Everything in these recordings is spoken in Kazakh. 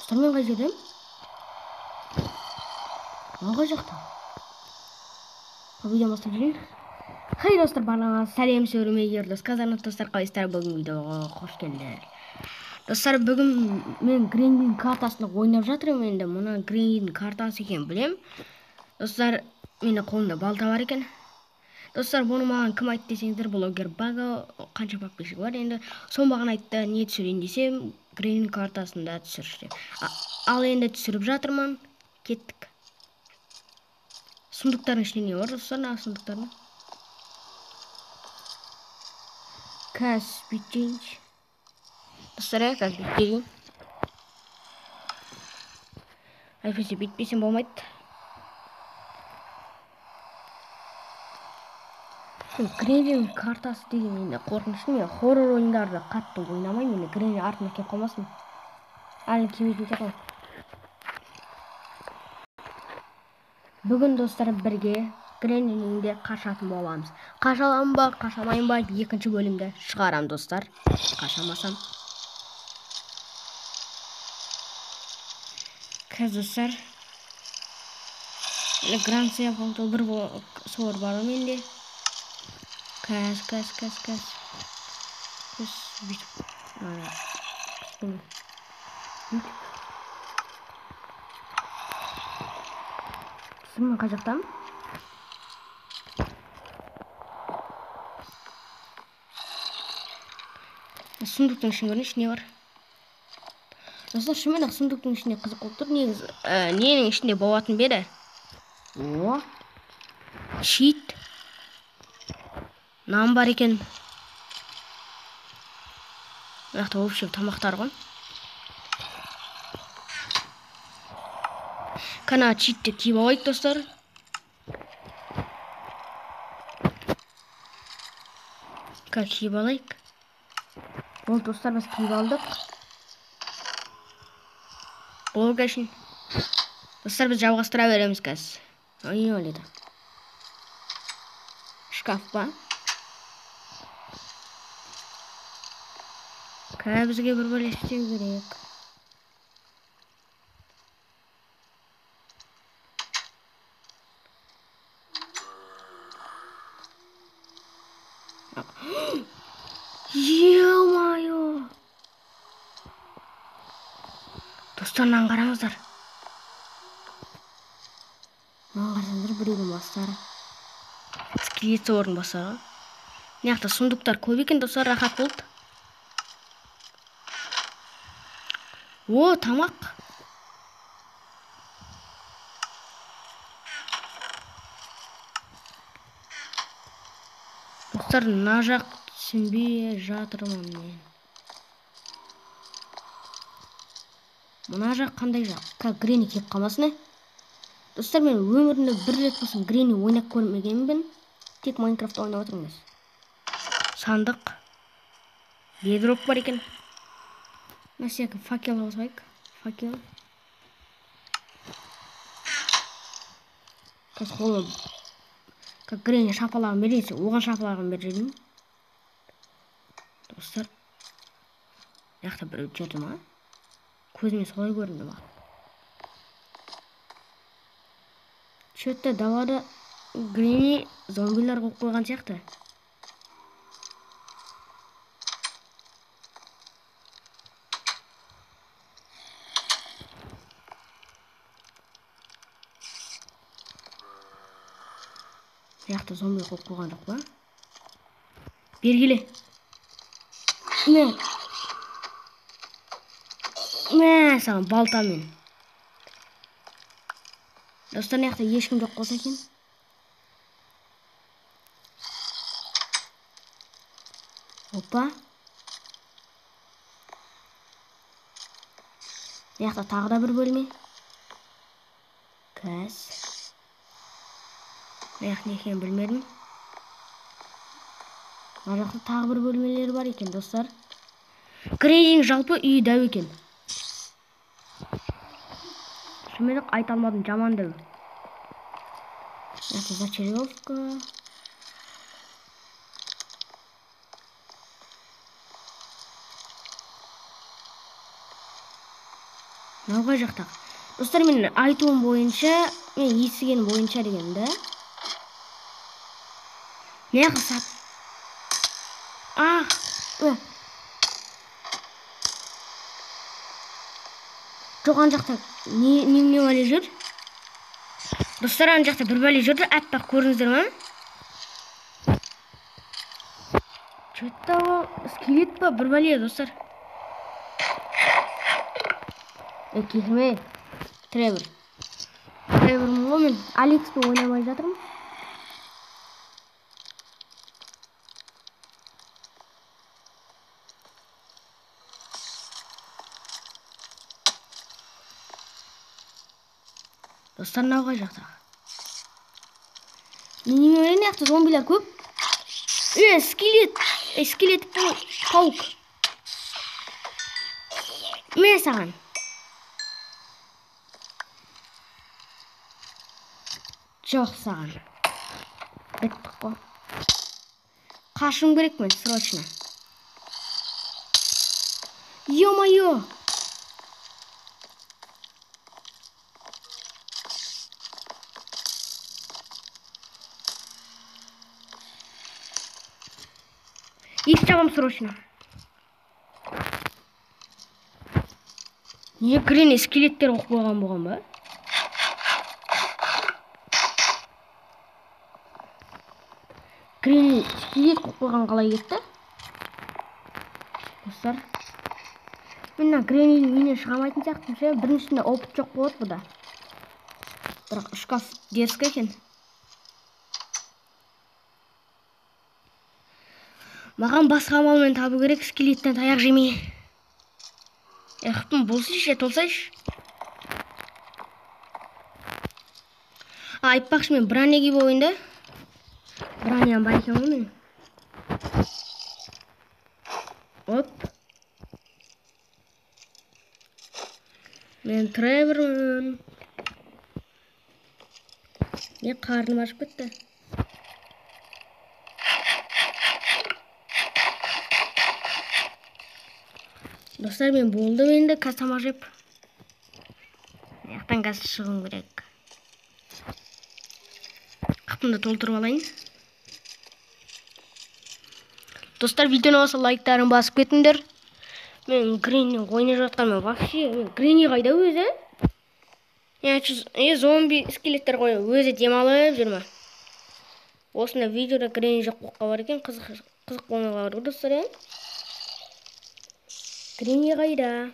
Достар, мен қай жердемін? Қай жақта? Видео бастап жүрейін. Хей достар, барлығыңа сәлем сөйлемегер достар, қалайсыздар? Бүгін видеоға қош келдіңдер. Достар, бүгін мен Гренлин картасында ойнап жатырмын. Енді мына Гренлин картасы екен білем. Достар, менің қолымда балта бар екен. Достар, бұны маған кім айтты десеңіздер, блогер Бага қанша подписчигі бар. Енді сол маған айтты, не түсірейін десем, Гренлин картасында түсірші. Ал енді түсіріп жатырмын. Кеттік. Сундуктардың ішінде не бар достар? Сундуктардың Каспи change. Достар, Каспи change. Әйтпесе битпесем болмайды. Гренлин картасы деген енді қорқынышты. Мен хоррор ойындарды қатты ойнамаймын. Енді Гренлин артына келіп қалмасын. Әлі келмейтін сияқты. Бүгін достар бірге Гренлинде қашатын боламыз. Қашаламын ба, қашамайын ба, екінші бөлімде шығарам достар. Қашамасам. Достар. Гранция фонтол бір сор бар менде. Кәс. Бүйтіп. Мен қай жақтамын? Сундуктың ішін көріңізші, не бар? Достар, шынымен-ақ сундуктың ішінде қызық болып тұр. Негізі, ненің ішінде болатын бері? О, шит. Нан бар екен. Мынақты вообще тамақтар ғой. Кана читті киіп алайық достар. Киіп алайық. Ол достар, біз киіп алдық. Ол кәшін. Достар, біз жалғастыра береміз кәз. Не оледі? Шкаф ба? Бізге бір бөле істеу керек. Е-майо! Достарынан қараңыздар. Маған қарасаңдар, біреудің бастары. Скелет орын бастары. Неяқта сундуктар көп екен достар, рахат болды. О, тамақ. Достар, мына жақ түсінбей жатырмын мен. Мына жақ қандай жақ? Гренни келіп қалмасын. Достар, мен өмірімде бір рет болсын Гренни ойнап көрмегенмін. Тек Майнкрафтта ойнап отырмыз. Сандық. Бедроп бар екен. Мәселе факел алайық. Факел. Қазір қолы. Гренни шапалағын берейінсе, оған шапалағын берейін. Достар. Яқта бір жүрді ма? Көзіме солай көрінді ма? Чөтті далада Гренни зомбилар қойып қойған сияқты. Яқта зомби қойып қойған жоқ па? Бергеле. Мә, саған балтамен. Достар, яқта ешкім жоқ болса екен. Опа. Яқта тағы да бір бөлме. Кәс. Яқ не екенін білмедім. Мына жақта тағы бір бөлмелері бар екен достар. Греннидің жалпы үйі дәу екен. Шынымен-ақ айта алмадым, жаман дәу. Яқта зачаровка. Мынау қай жақта? Достар, мен айтуым бойынша, мен естіген бойынша дегенде. Не қылсат? Жоқ, ан жақта не бәле жүр? Достар, ан жақта бір бәле жүрді, әппақ көрдіңіздер ма? Что-то скелет па, бір бәле, достар. Келме, Тревор. Тревормын ғой, мен Алекспен ойнамай жатырмын. Достар, мынау қай жақта? Неме ойын яқты зомбилар көп? Скелет паук. Мен саған. Жоқ саған. Біттік қой. Қашым керек мен, срочно. Ё-моё! Еш жабам срочно. Не грене скелеттер оқып қойған болған ба? Грене скелет оқып қойған қалай кетті? Достар, мен грененің үйінен шығамайтын сияқтымын ше. Біріншісінде опыт жоқ болады бұда. Бірақ шкаф дерзкі екен. Маған басқа амалмен табу керек, скелеттен таяқ жемей. Қыппын болсайшы, толсайшы. Айтпақшы, мен бронеге бойында. Бронеям бар екен ғой мен. Оп. Мен Тревормын. Не қарным ашып кетті. Достар, мен болдым енді кастама жеп. Яқтан қазір шығым керек. Қыпымды толтырып алайын. Достар, видеоны болса лайктарын басып кетіңдер. Мен Гренни ойнап жатқанмын вообще. Гренни қайда өзі? Зомби скелеттер ғой, өзі демалып жүр ме? Осында видеода Гренни жоқ боққа бар екен, қызық болмай қалар достар. Гренни қайда?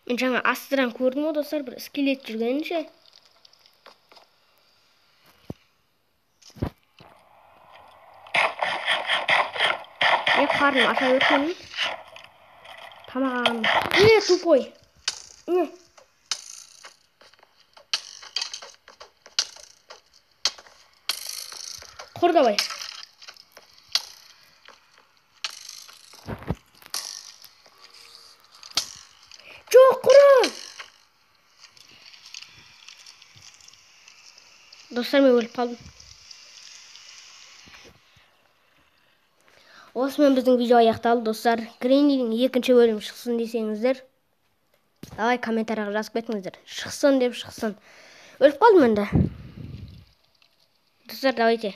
Мен жаңа астыран көрдім ғой достар, бір скелет жүргенінше. Қарным аша өртенім. Тамағағаным. Тупой. Құр давай. Жоқ, құры. Достар, мен өліп қалдым. Осымен біздің видео аяқталды, достар. Греннидің екінші бөлім шықсын десеңіздер, давай комментарияға жазып кетіңіздер. Шықсын деп шықсын. Өліп қалдым енді. Достар, давайте.